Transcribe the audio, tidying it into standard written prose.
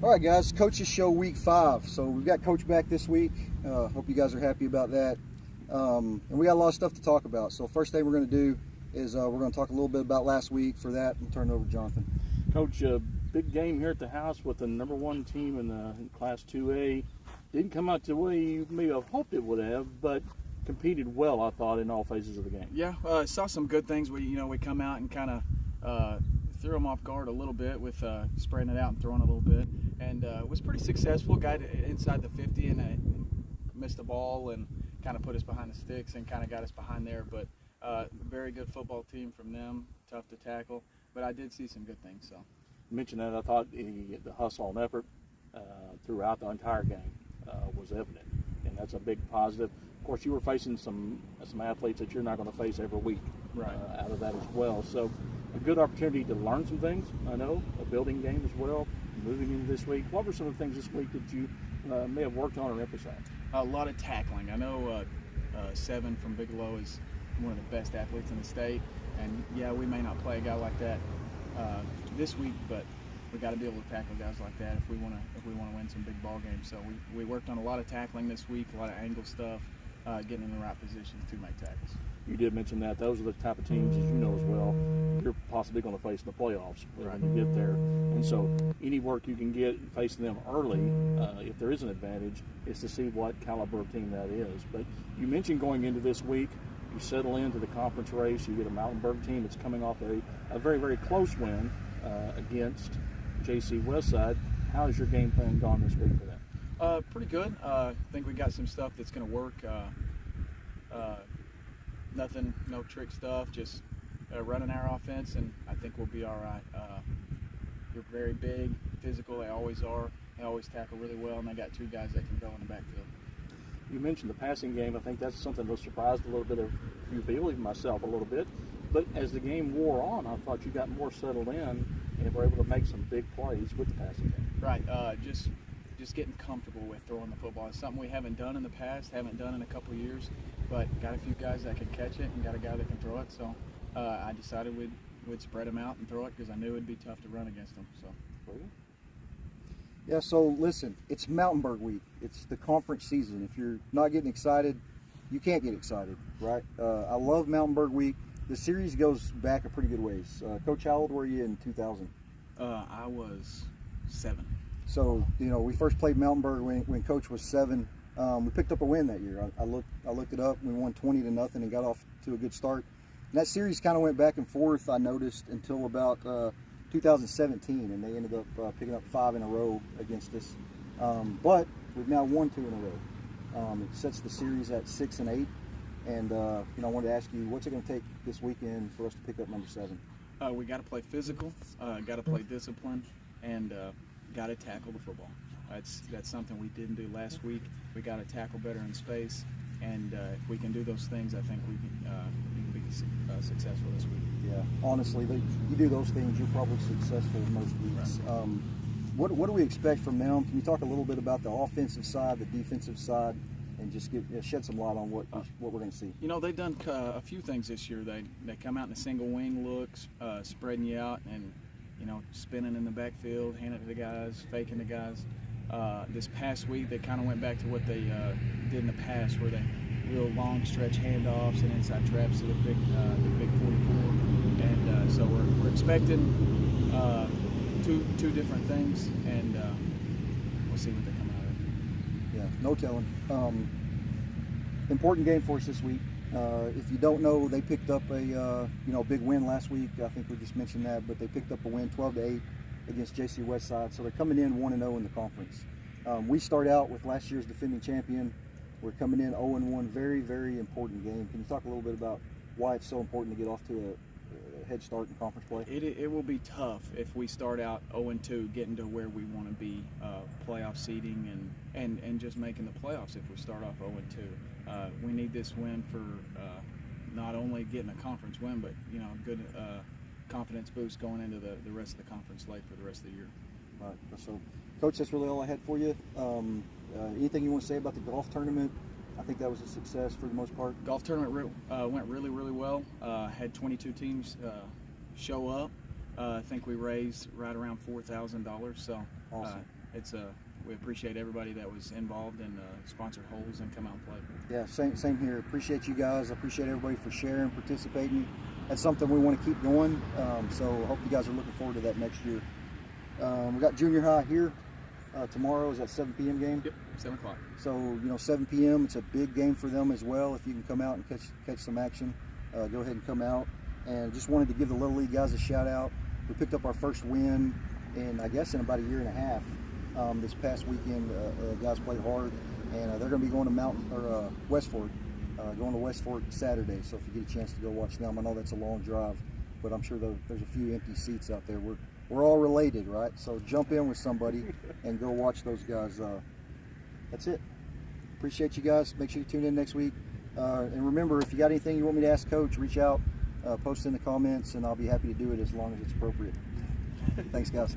All right, guys, Coach's Show Week 5. So we've got Coach back this week. Hope you guys are happy about that. And we got a lot of stuff to talk about. So first thing we're going to do is we're going to talk a little bit about last week. For that, we'll turn it over to Jonathan. Coach, big game here at the house with the #1 team in Class 2A. Didn't come out the way you maybe have hoped it would have, but competed well, I thought, in all phases of the game. Yeah, saw some good things. We come out and kind of threw them off guard a little bit with spreading it out and throwing a little bit, and was pretty successful. Got inside the 50 and missed the ball and kind of put us behind the sticks and kind of got us behind there. But very good football team from them, tough to tackle. But I did see some good things. So You mentioned that. I thought the hustle and effort throughout the entire game was evident, and that's a big positive. Of course, you were facing some athletes that you're not going to face every week out of that as well. So a good opportunity to learn some things, I know, a building game as well, moving into this week. What were some of the things this week that you may have worked on or emphasized? a lot of tackling. I know Seven from Bigelow is one of the best athletes in the state, and yeah, we may not play a guy like that this week, but we got to be able to tackle guys like that if we want to win some big ball games. So we worked on a lot of tackling this week, a lot of angle stuff, getting in the right positions to make tackles. You did mention that. Those are the type of teams, as you know as well, you're possibly going to face in the playoffs when you get there. And so any work you can get facing them early, if there is an advantage, is to see what caliber of team that is. But you mentioned going into this week, you settle into the conference race, you get a Mountainburg team that's coming off a very, very close win against J.C. Westside. How has your game plan gone this week for them? Pretty good. I think we got some stuff that's going to work. Nothing, no trick stuff, just running our offense, and I think we'll be all right. They're very big, physical, they always are. They always tackle really well, and they got two guys that can go in the backfield. You mentioned the passing game. I think that's something that surprised a little bit of you people, even myself a little bit. But as the game wore on, I thought you got more settled in and were able to make some big plays with the passing game. Right, just getting comfortable with throwing the football. It's something we haven't done in the past, haven't done in a couple of years, but got a few guys that can catch it and got a guy that can throw it. So I decided we'd spread them out and throw it because I knew it'd be tough to run against them. So. Yeah, so listen, it's Mountainburg week. It's the conference season. If you're not getting excited, you can't get excited, right? I love Mountainburg week. The series goes back a pretty good ways. Coach, how old were you in 2000? I was 7. So, we first played Mountainburg when Coach was 7. We picked up a win that year. I looked it up. We won 20-0 and got off to a good start. And that series kind of went back and forth, I noticed, until about 2017, and they ended up picking up 5 in a row against us. But we've now won 2 in a row. It sets the series at 6 and 8. And I wanted to ask you, what's it going to take this weekend for us to pick up number 7? We got to play physical, got to play discipline, and got to tackle the football. That's something we didn't do last week. We got to tackle better in space, and if we can do those things, I think we can be successful this week. Yeah, honestly, you do those things, you're probably successful most weeks. Right. What do we expect from them? Can you talk a little bit about the offensive side, the defensive side, and just shed some light on what we're going to see? They've done a few things this year. They come out in a single wing looks, spreading you out, and spinning in the backfield, handing it to the guys, faking the guys. This past week, they kind of went back to what they did in the past, where they real long stretch handoffs and inside traps to the big 44. And so we're expecting two different things, and we'll see what they come out of. Yeah, no telling. Important game for us this week. If you don't know, they picked up a big win last week. I think we just mentioned that, but they picked up a win 12-8 against J.C. Westside. So they're coming in 1-0 in the conference. We start out with last year's defending champion. We're coming in 0-1. Very, very important game. Can you talk a little bit about why it's so important to get off to a head start in conference play? It will be tough if we start out 0-2, getting to where we want to be, playoff seeding and just making the playoffs if we start off 0-2. We need this win for not only getting a conference win, but a good confidence boost going into the rest of the conference slate for the rest of the year. Right. So, Coach, that's really all I had for you. Anything you want to say about the golf tournament? I think that was a success for the most part. Golf tournament went really, really well. Had 22 teams show up. I think we raised right around $4,000. So Awesome. we appreciate everybody that was involved and sponsored holes and come out and play. Yeah, same here. Appreciate you guys. I appreciate everybody for sharing, participating. That's something we want to keep going. So I hope you guys are looking forward to that next year. We got junior high here tomorrow. Is that 7 p.m. game? Yep, 7 o'clock. So 7 p.m. It's a big game for them as well. If you can come out and catch some action, go ahead and come out. And just wanted to give the Little League guys a shout out. We picked up our first win in about a year and a half. This past weekend, guys played hard, and they're going to be going to West Fork, going to West Fork Saturday. So if you get a chance to go watch them, I know that's a long drive, but I'm sure there's a few empty seats out there. We're all related, right? So jump in with somebody and go watch those guys. That's it. Appreciate you guys. Make sure you tune in next week. And remember, if you got anything you want me to ask Coach, reach out, post in the comments, and I'll be happy to do it as long as it's appropriate. Thanks, guys.